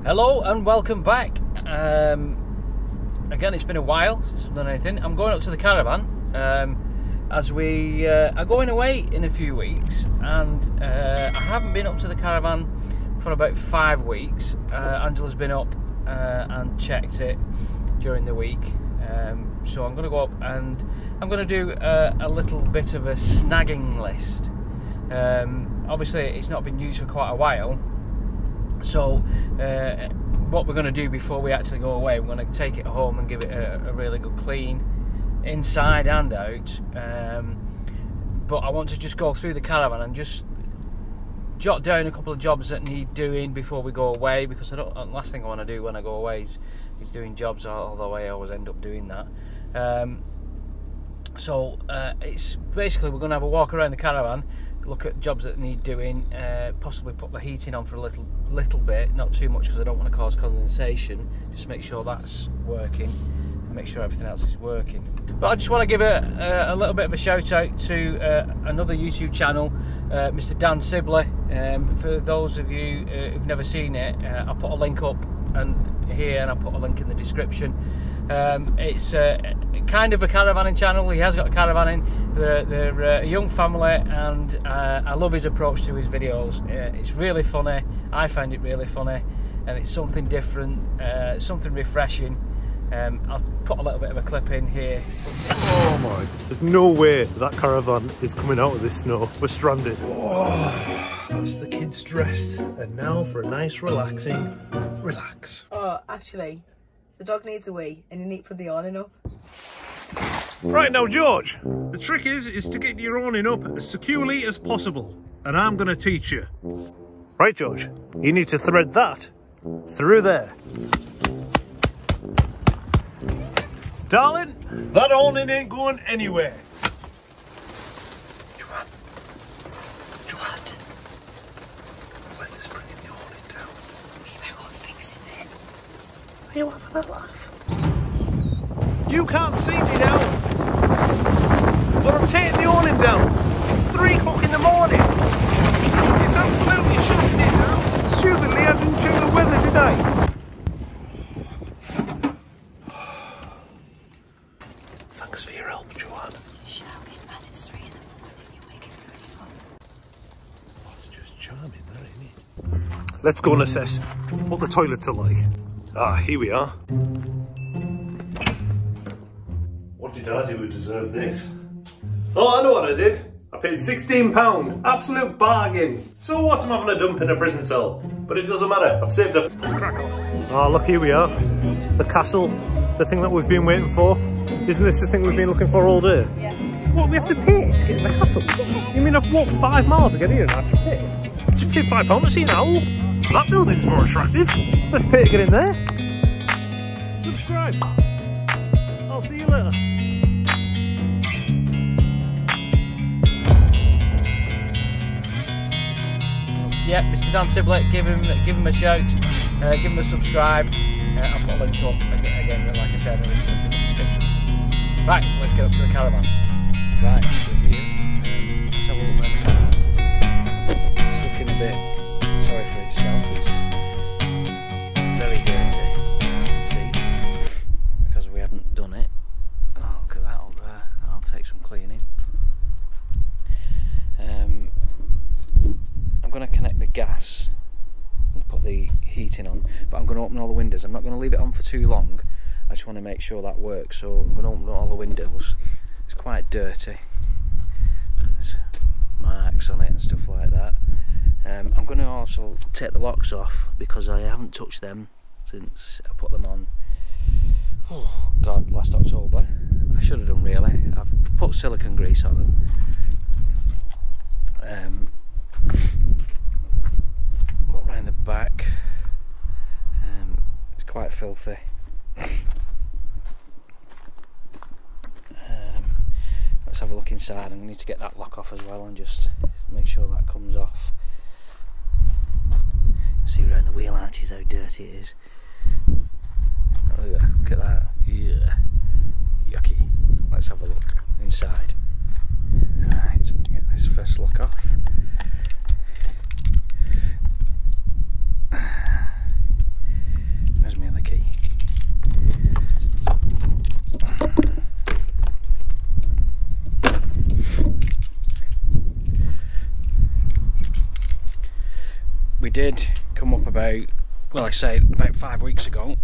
Hello and welcome back. Again, it's been a while since I've done anything. I'm going up to the caravan as we are going away in a few weeks, and I haven't been up to the caravan for about 5 weeks. Angela's been up and checked it during the week, so I'm going to go up and I'm going to do a little bit of a snagging list. Obviously it's not been used for quite a while, so what we're going to do before we actually go away, we're going to take it home and give it a really good clean inside and out. But I want to just go through the caravan and just jot down a couple of jobs that need doing before we go away, because the last thing I want to do when I go away is doing jobs, although I always end up doing that. So it's basically, we're going to have a walk around the caravan, look at jobs that need doing, possibly put the heating on for a little bit, not too much because I don't want to cause condensation, just make sure that's working and make sure everything else is working. But I just want to give a little bit of a shout out to another YouTube channel, Mr. Dan Sibley. For those of you who've never seen it, I'll put a link up here, and I'll put a link in the description. It's kind of a caravanning channel. He has got a caravan in. They're a young family, and I love his approach to his videos. It's really funny. I find it really funny, and it's something different, something refreshing. I'll put a little bit of a clip in here. Oh my, there's no way that caravan is coming out of this snow. We're stranded. Oh, that's the kids dressed, and now for a nice relaxing relax. Oh, actually, the dog needs a wee and you need to put the awning up. Right now, George, the trick is to get your awning up as securely as possible, and I'm going to teach you. Right, George, you need to thread that through there. Darling, that awning ain't going anywhere. Joanne. What? The weather's bringing the awning down. Maybe I won't fix it then. Are you having a laugh? You can't see me now. But I'm taking the awning down. It's 3 o'clock in the morning. It's absolutely shocking it now. Stupidly, I didn't check the weather today. Thanks for your help, Joanne. Shouting, man, it's 3 in the morning. You're waking me up. That's just charming, that, ain't it? Let's go and assess what the toilets are like. Ah, here we are. What did I do to deserve this? Oh, I know what I did. I paid £16. Absolute bargain. So what, I'm having a dump in a prison cell. But it doesn't matter, I've saved up. Let's crack on. Oh, look, here we are. The castle, the thing that we've been waiting for. Isn't this the thing we've been looking for all day? Yeah. What, we have to pay to get in the castle? You mean I've walked 5 miles to get here and I have to pay? Just pay £5 to see an owl? That building's more attractive. Let's pay to get in there. Subscribe. I'll see you later. Yeah, Mr. Dan Sibley, give him a shout, give him a subscribe. I'll put a link up again, like I said, a link in the description. Right, let's get up to the caravan. Right, we're here. Let's have a look around the caravan. It's looking a bit sorry for itself. It's very dirty, you can see, because we haven't done it. Oh, look at that up there. That'll take some cleaning. I'm going to connect the gas and put the heating on, but I'm going to open all the windows. I'm not going to leave it on for too long. I just want to make sure that works, so I'm going to open all the windows. It's quite dirty. There's marks on it and stuff like that. I'm going to also take the locks off because I haven't touched them since I put them on, oh god, last October. I should have done really. I've put silicone grease on them. Look round the back, it's quite filthy. Let's have a look inside. I need to get that lock off as well and just make sure that comes off. See around the wheel arches how dirty it is. Oh, look at that. Yeah. Yucky. Let's have a look inside. Right, get this first lock off. did come up about, well, I say about 5 weeks ago.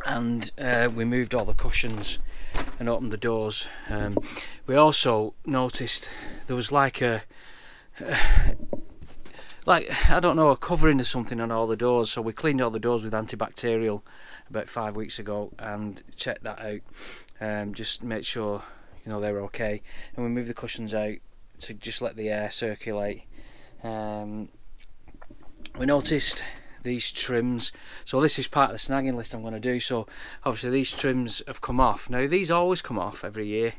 And we moved all the cushions and opened the doors. We also noticed there was like a I don't know, a covering or something on all the doors, so we cleaned all the doors with antibacterial about 5 weeks ago and checked that out, just to make sure, you know, they were okay. And we moved the cushions out to just let the air circulate. We noticed these trims, so this is part of the snagging list I'm going to do. So obviously these trims have come off. Now these always come off every year.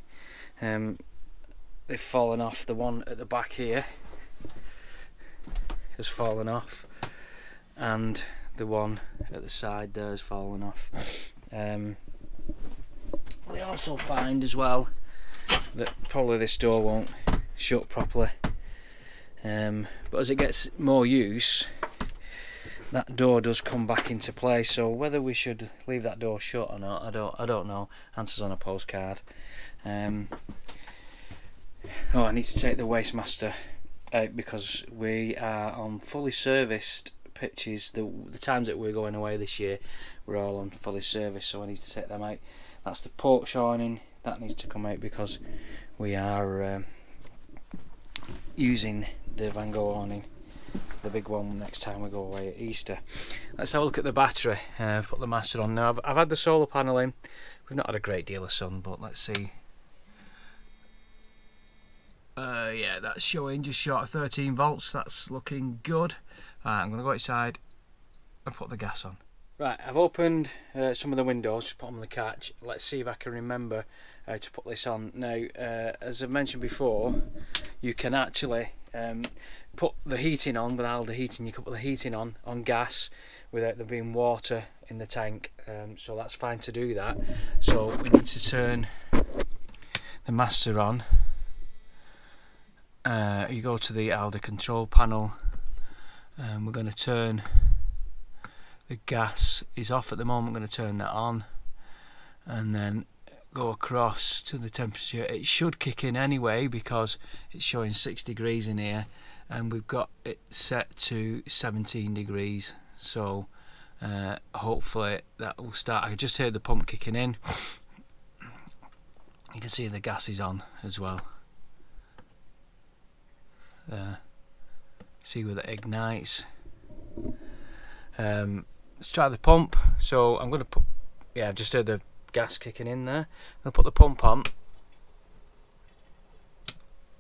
They've fallen off. The one at the back here has fallen off, and the one at the side there has fallen off. We also find as well that probably this door won't shut properly, but as it gets more use, that door does come back into play. So whether we should leave that door shut or not, I don't know. Answers on a postcard. Oh, I need to take the Wastemaster out because we are on fully serviced pitches. The times that we're going away this year, we're all on fully serviced, so I need to take them out. That's the porch awning, that needs to come out because we are using the Van Gogh awning, the big one, next time we go away at Easter. Let's have a look at the battery. Put the master on now. I've had the solar panel in. We've not had a great deal of sun, but let's see. Yeah, that's showing just short of 13 volts. That's looking good. Right, I'm going to go outside and put the gas on. Right, I've opened some of the windows, put them on the catch. Let's see if I can remember to put this on. Now, as I've mentioned before, you can actually put the heating on without the heating. You can put the heating on gas without there being water in the tank, so that's fine to do that. So we need to turn the master on. You go to the ALDA control panel, and we're going to turn the gas is off at the moment. I'm going to turn that on and then go across to the temperature. It should kick in anyway because it's showing 6 degrees in here, and we've got it set to 17 degrees, so hopefully that will start. I just heard the pump kicking in. You can see the gas is on as well. See where that ignites. Let's try the pump. So I'm going to put, yeah, I've just heard the gas kicking in there. I'm going to put the pump on.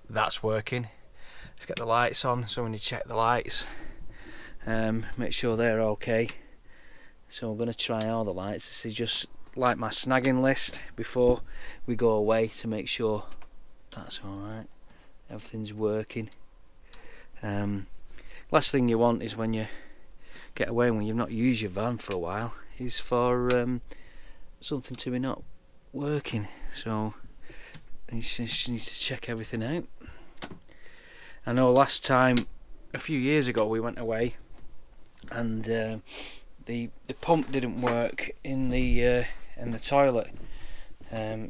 That's working. Let's get the lights on. So when you check the lights, make sure they're okay. So I'm going to try all the lights. This is just like my snagging list before we go away to make sure that's alright, everything's working. Last thing you want is when you get away, when you've not used your van for a while, is for something to be not working. So you just need to check everything out. I know last time, a few years ago, we went away and the pump didn't work in the toilet,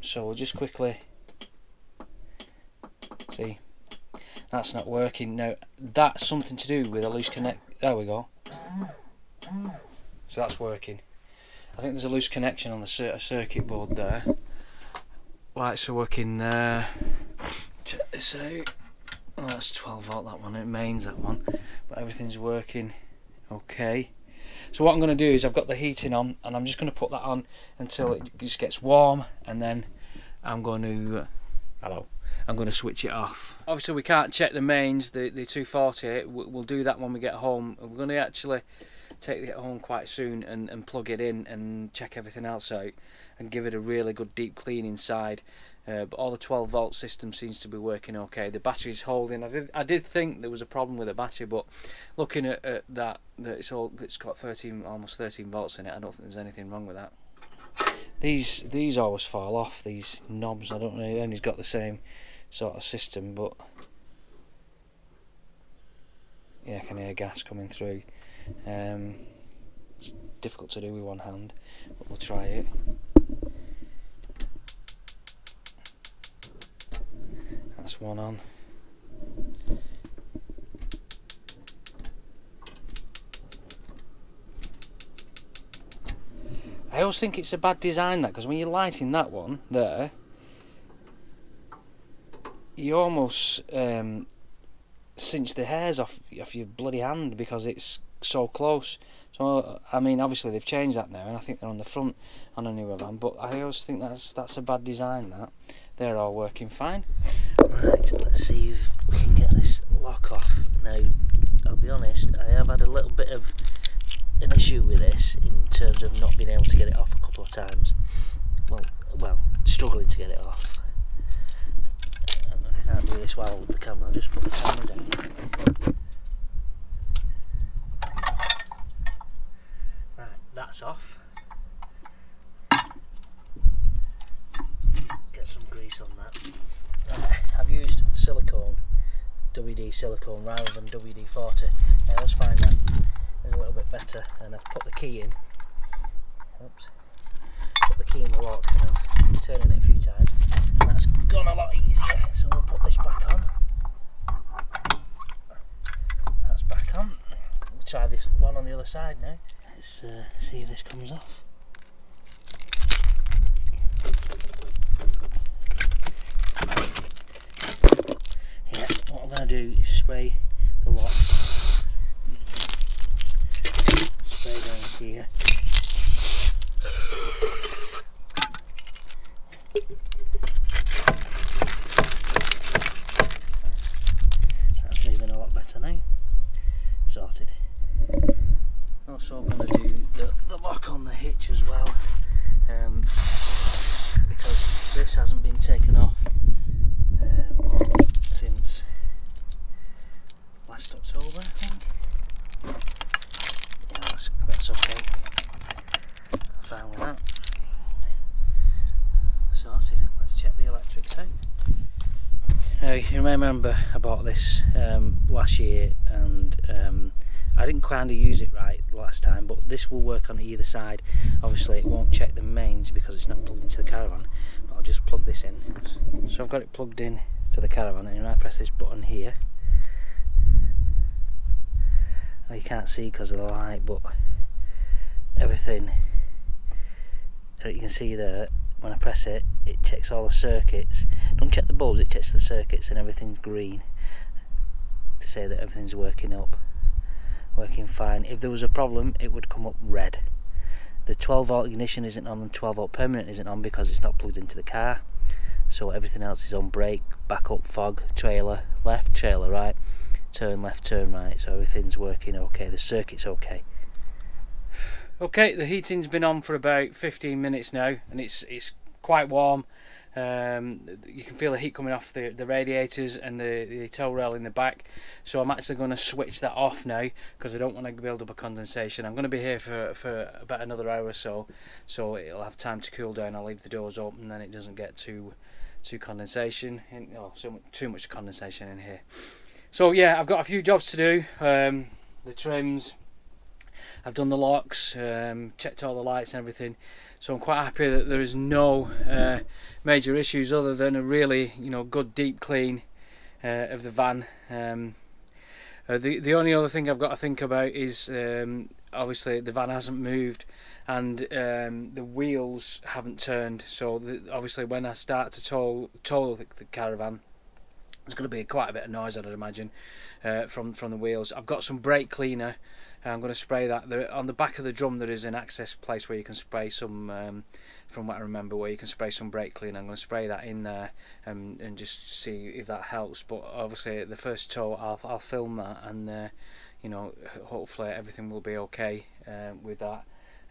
so we'll just quickly see. That's not working. Now that's something to do with a loose connect. There we go. So that's working. I think there's a loose connection on the circuit board there. Lights are working there. Check this out. Oh, that's 12 volt, that one. It mains that one, but everything's working okay. So what I'm going to do is I've got the heating on, and I'm just going to put that on until it just gets warm, and then I'm going to I'm going to switch it off. Obviously we can't check the mains, the 240, we'll do that when we get home. We're going to actually take it home quite soon and plug it in and check everything else out and give it a really good deep clean inside. But all the 12 volt system seems to be working okay. The battery's holding. I did think there was a problem with the battery, but looking at that it's got almost 13 volts in it, I don't think there's anything wrong with that. These always fall off, these knobs. I don't know, anybody's got the same sort of system, but yeah, I can hear gas coming through. It's difficult to do with one hand, but we'll try it. That's one on. I always think it's a bad design, that, because when you're lighting that one there, you almost cinch the hairs off your bloody hand because it's so close. So I mean, obviously they've changed that now, and I think they're on the front on a newer van. But I always think that's a bad design. That they're all working fine. Right, let's see if we can get this lock off. Now, I'll be honest, I have had a little bit of an issue with this in terms of not being able to get it off a couple of times. Well, struggling to get it off. I can't do this while with the camera. I'll just put the camera down. Right, that's off. Get some grease on that. Right, I've used silicone, WD silicone rather than WD-40. I always find that is a little bit better, and I've put the key in. Oops. Put the key in the lock, and I'm turning it a few times, and that's gone a lot easier. So we'll put this back on. That's back on. We'll try this one on the other side now. Let's see if this comes off. Yeah, what I'm going to do is spray the lock. Spray down here. That's moving a lot better now. Sorted. Also, I'm going to do the lock on the hitch as well, because this hasn't been taken off since last October, I think. Yeah, that's okay. Fine with that. Sorted. Let's check the electrics out. You may remember I bought this last year, and I didn't kind of use it right last time, but this will work on either side. Obviously it won't check the mains because it's not plugged into the Caravan, but I'll just plug this in. So I've got it plugged in to the Caravan, and when I press this button here, you can't see because of the light, but everything that you can see there, when I press it, it checks all the circuits. Don't check the bulbs, it checks the circuits, and everything's green to say that everything's working fine. If there was a problem, it would come up red. The 12 volt ignition isn't on, and 12 volt permanent isn't on because it's not plugged into the car. So everything else is on: brake, backup, fog, trailer left, trailer right, turn left, turn right. So everything's working okay. The circuit's okay. Okay, the heating's been on for about 15 minutes now, and it's quite warm. You can feel the heat coming off the radiators and the tow rail in the back. So I'm actually going to switch that off now because I don't want to build up a condensation. I'm going to be here for about another hour or so, so it'll have time to cool down. I'll leave the doors open, and then it doesn't get too condensation in, too much condensation in here. So yeah, I've got a few jobs to do. The trims, I've done the locks, checked all the lights and everything, so I'm quite happy that there is no major issues other than a really good deep clean of the van. The only other thing I've got to think about is obviously the van hasn't moved, and the wheels haven't turned, so obviously when I start to tow the Caravan, there's going to be quite a bit of noise, I'd imagine, from the wheels. I've got some brake cleaner. I'm going to spray that. On the back of the drum there is an access place where you can spray some, from what I remember, where you can spray some brake cleaner. I'm going to spray that in there and just see if that helps. But obviously the first tow I'll film that, and hopefully everything will be okay with that,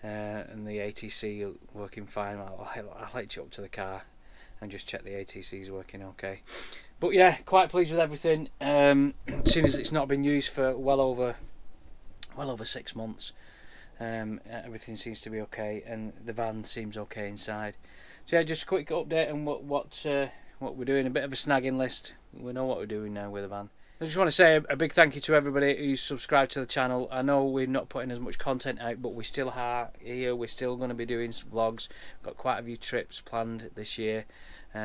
and the ATC working fine. I'll hitch it up to the car and just check the ATC is working okay. But yeah, quite pleased with everything. As soon as it's not been used for well over 6 months, everything seems to be okay, and the van seems okay inside. So yeah, just a quick update on what we're doing. A bit of a snagging list. We know what we're doing now with the van. I just want to say a big thank you to everybody who's subscribed to the channel. I know we're not putting as much content out, but we still are here. We're still going to be doing some vlogs. We've got quite a few trips planned this year.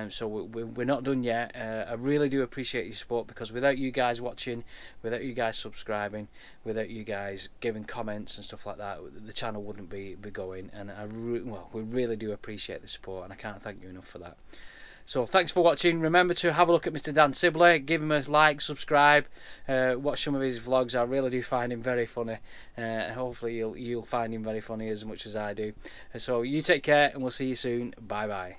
So we're not done yet. I really do appreciate your support, because without you guys watching, without you guys subscribing, without you guys giving comments and stuff like that, the channel wouldn't be going. And we really do appreciate the support, and I can't thank you enough for that. So thanks for watching. Remember to have a look at Mr. Dan Sibley, give him a like, subscribe, watch some of his vlogs. I really do find him very funny. Hopefully you'll find him very funny as much as I do. So you take care, and we'll see you soon. Bye bye.